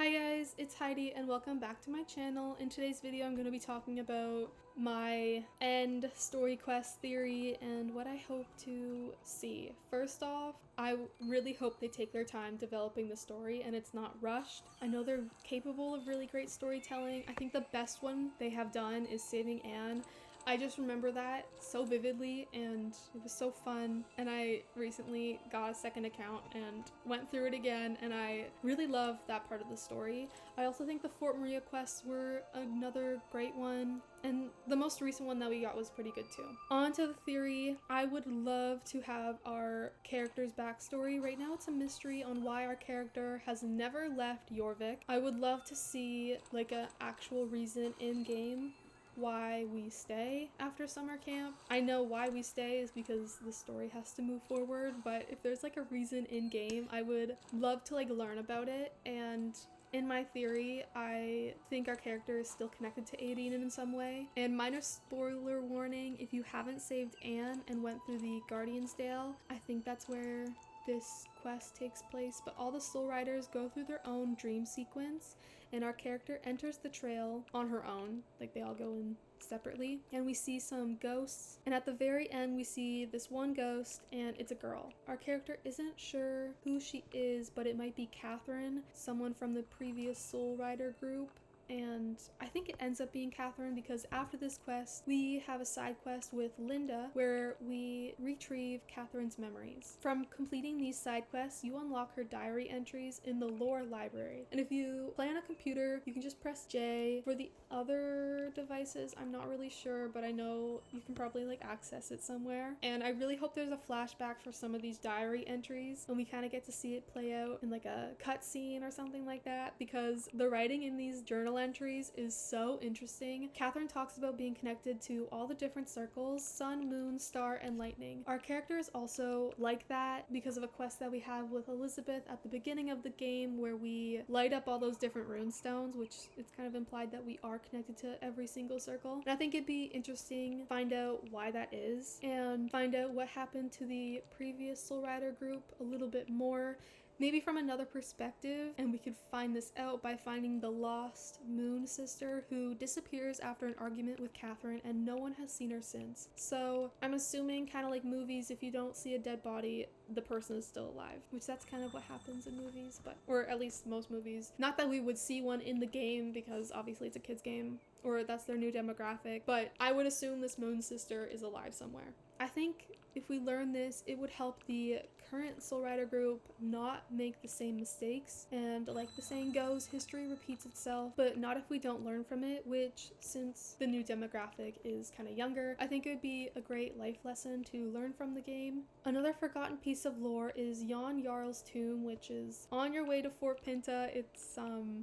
Hi guys, it's Heidi and welcome back to my channel. In today's video I'm going to be talking about my end story quest theory and what I hope to see. First off, I really hope they take their time developing the story and it's not rushed. I know they're capable of really great storytelling. I think the best one they have done is Saving Anne. I just remember that so vividly and it was so fun, and I recently got a second account and went through it again and I really love that part of the story. I also think the Fort Maria quests were another great one, and the most recent one that we got was pretty good too. On to the theory. I would love to have our character's backstory. Right now it's a mystery on why our character has never left Jorvik. I would love to see like an actual reason in game why we stay after summer camp. I know why we stay is because the story has to move forward, but if there's like a reason in game, I would love to like learn about it. And in my theory, I think our character is still connected to Aideen in some way. And minor spoiler warning, if you haven't saved Anne and went through the Guardian's Dale, I think that's where this quest takes place, but all the Soul Riders go through their own dream sequence and our character enters the trail on her own, like they all go in separately, and we see some ghosts, and at the very end we see this one ghost and it's a girl. Our character isn't sure who she is, but it might be Catherine, someone from the previous Soul Rider group. And I think it ends up being Catherine because after this quest, we have a side quest with Linda where we retrieve Catherine's memories. From completing these side quests, you unlock her diary entries in the lore library. And if you play on a computer, you can just press J. For the other devices, I'm not really sure, but I know you can probably like access it somewhere. And I really hope there's a flashback for some of these diary entries and we kind of get to see it play out in like a cutscene or something like that, because the writing in these journal entries is so interesting. Catherine talks about being connected to all the different circles: sun, moon, star, and lightning. Our character is also like that because of a quest that we have with Elizabeth at the beginning of the game where we light up all those different rune stones, which it's kind of implied that we are connected to every single circle. And I think it'd be interesting to find out why that is and find out what happened to the previous Soul Rider group a little bit more, maybe from another perspective, and we could find this out by finding the lost Moon sister who disappears after an argument with Catherine and no one has seen her since. So I'm assuming, kind of like movies, if you don't see a dead body, the person is still alive, which that's kind of what happens in movies, but or at least most movies. Not that we would see one in the game because obviously it's a kid's game or that's their new demographic, but I would assume this Moon sister is alive somewhere. I think if we learn this, it would help the current Soul Rider group not make the same mistakes. And like the saying goes, history repeats itself, but not if we don't learn from it, which, since the new demographic is kind of younger, I think it would be a great life lesson to learn from the game. Another forgotten piece of lore is Jan Jarl's tomb, which is on your way to Fort Pinta. It's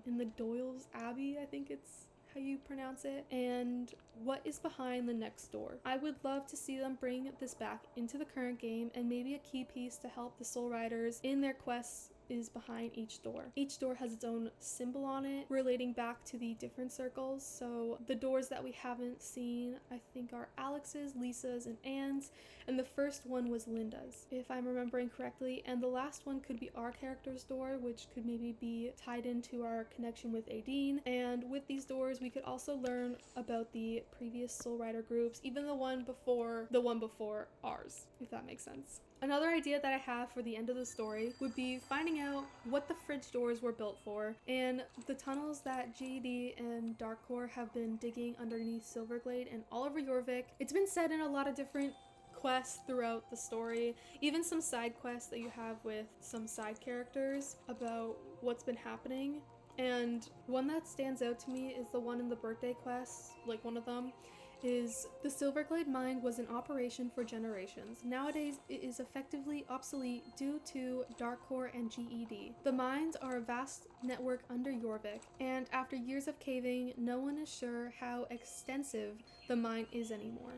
in the Doyle's Abbey, I think it's how you pronounce it, and what is behind the next door. I would love to see them bring this back into the current game, and maybe a key piece to help the Soul Riders in their quests is behind each door. Each door has its own symbol on it relating back to the different circles. So the doors that we haven't seen, I think, are Alex's, Lisa's, and Anne's, and the first one was Linda's, if I'm remembering correctly, and the last one could be our character's door, which could maybe be tied into our connection with Aideen. And with these doors we could also learn about the previous Soul Rider groups, even the one before ours, if that makes sense. Another idea that I have for the end of the story would be finding out what the fridge doors were built for and the tunnels that GED and Darkcore have been digging underneath Silverglade and all over Jorvik. It's been said in a lot of different quests throughout the story, even some side quests that you have with some side characters about what's been happening. And one that stands out to me is the one in the birthday quest, like one of them is the Silverglade mine was in operation for generations. Nowadays, it is effectively obsolete due to Darkcore and GED. The mines are a vast network under Jorvik, and after years of caving, no one is sure how extensive the mine is anymore.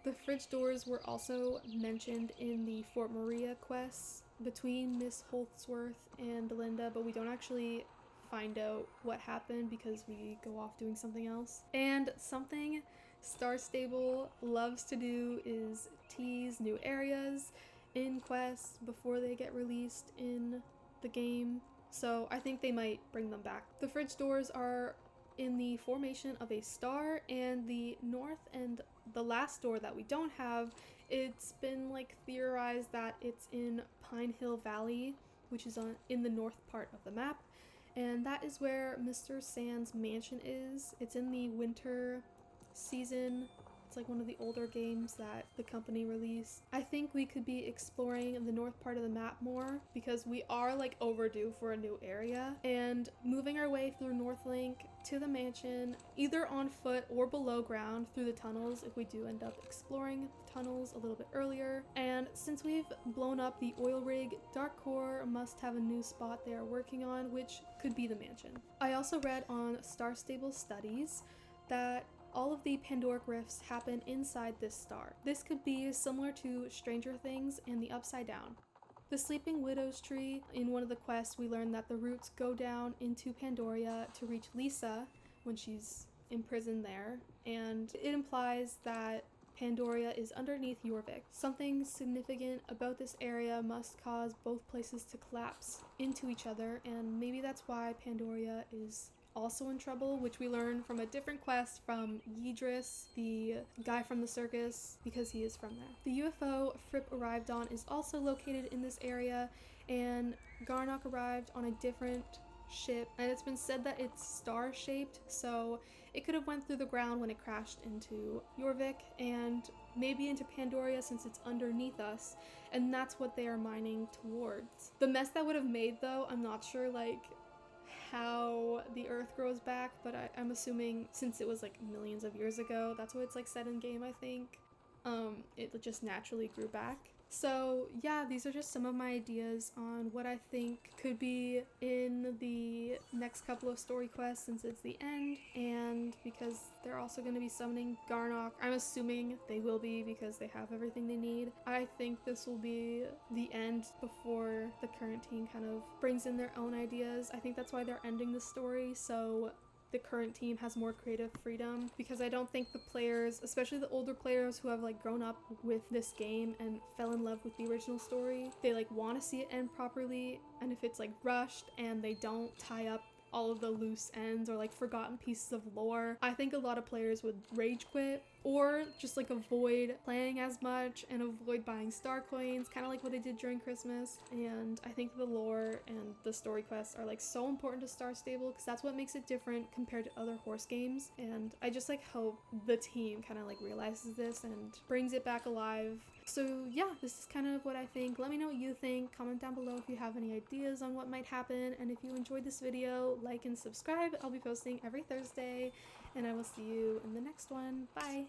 The fridge doors were also mentioned in the Fort Maria quests between Miss Holtzworth and Linda, but we don't actually find out what happened because we go off doing something else. And something Star Stable loves to do is tease new areas in quests before they get released in the game. so I think they might bring them back. The fridge doors are in the formation of a star, and the north and the last door that we don't have, it's been like theorized that it's in Pine Hill Valley, which is in the north part of the map, and that is where Mr. Sand's mansion is. It's in the winter season. It's like one of the older games that the company released. I think we could be exploring the north part of the map more because we are like overdue for a new area, and moving our way through Northlink to the mansion, either on foot or below ground through the tunnels if we do end up exploring the tunnels a little bit earlier. And since we've blown up the oil rig, Dark Core must have a new spot they are working on, which could be the mansion. I also read on Star Stable Studies that all of the Pandoric rifts happen inside this star. This could be similar to Stranger Things and the Upside Down. The Sleeping Widow's Tree, in one of the quests we learned that the roots go down into Pandoria to reach Lisa when she's imprisoned there, and it implies that Pandoria is underneath Jorvik. Something significant about this area must cause both places to collapse into each other, and maybe that's why Pandoria is also in trouble, which we learn from a different quest from Yidris, the guy from the circus, because he is from there. The UFO Fripp arrived on is also located in this area, and Garnok arrived on a different ship, and it's been said that it's star-shaped, so it could have went through the ground when it crashed into Jorvik and maybe into Pandoria since it's underneath us, and that's what they are mining towards. The mess that would have made, though, I'm not sure like how the earth grows back, but I'm assuming since it was like millions of years ago, that's what it's like said in game, I think. It just naturally grew back. So yeah, these are just some of my ideas on what I think could be in the next couple of story quests since it's the end, and because they're also going to be summoning Garnok. I'm assuming they will be because they have everything they need. I think this will be the end before the current team kind of brings in their own ideas. I think that's why they're ending the story, so the current team has more creative freedom, because I don't think the players, especially the older players who have like grown up with this game and fell in love with the original story, they like want to see it end properly, and if it's like rushed and they don't tie up all of the loose ends or like forgotten pieces of lore, I think a lot of players would rage quit or just like avoid playing as much and avoid buying star coins, kind of like what I did during Christmas. And I think the lore and the story quests are like so important to Star Stable because that's what makes it different compared to other horse games, and I just like hope the team kind of like realizes this and brings it back alive. So yeah, this is kind of what I think. Let me know what you think. Comment down below if you have any ideas on what might happen, and if you enjoyed this video, like and subscribe. I'll be posting every Thursday, and I will see you in the next one. Bye!